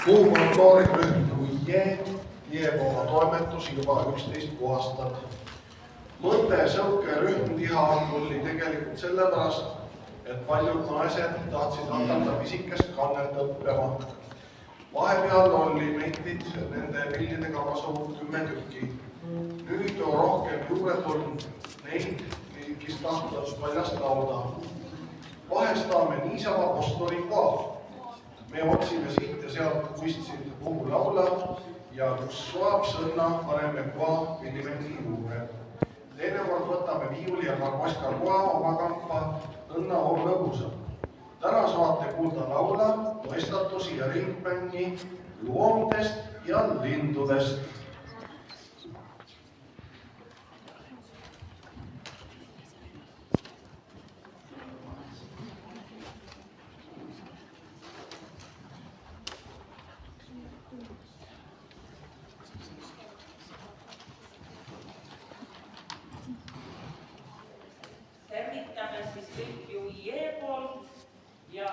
Muu folkloorikrühm Uie viib oma toimetusi juba 11 aastat. Mõte sõukerühm tiha tuli tegelikult sellepärast, et paljud naised tahtsid hakata pisikest kannet õppima. Vahepeal oli meitid nende pillidega kasu 10 tükki. Nüüd on rohkem juurde tulnud neid, kes tahtavad paljast laulda. Vahestame niisama postoli ka. Me otsime siit ja sealt kuistsid kuhu laula ja kus soab sõnna paneme koa pillimendi juurde. Teinekord võtame viiuli ja karmoska koa oma kampa õnna on lõbusa. Täna saate kuulda laula, mõistatusi ja ringmängi loomdest ja lindudest. Tervitame siis kõik Uie poolt ja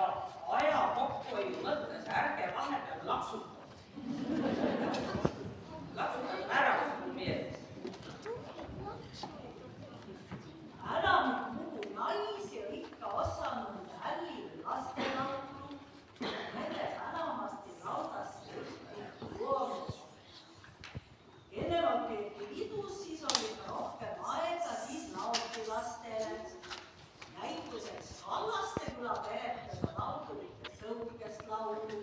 aja kokkuhoiu mõttes ärge vahepeal laksutada. Laksutada ära seda meeles. Ära muu naisi on ikka osanud hällil lastelaulu, nende tänavasti raudast just luomus. Ennevalt peeti vidus, siis oli ka rohkem aega, siis lauldi lastele. Näituseks Kallasteküla peretega laululite sõukest laulu.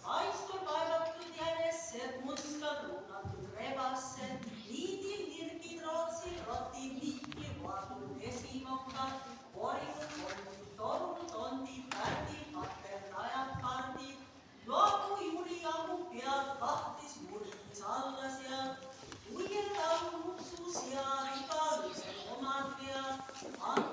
Kaistul kaevatud jänesed, munskad ruunatud rebased, liidil nirgid rootsil, rotil lihti, vaadul esimokad, koringud, kolmud, torud, tondid, värdid, materdajad, kardid, loogu Juri Amu pead, vahtis, murkis alla sead, uiel laulu, su sead, igal ise omad vead,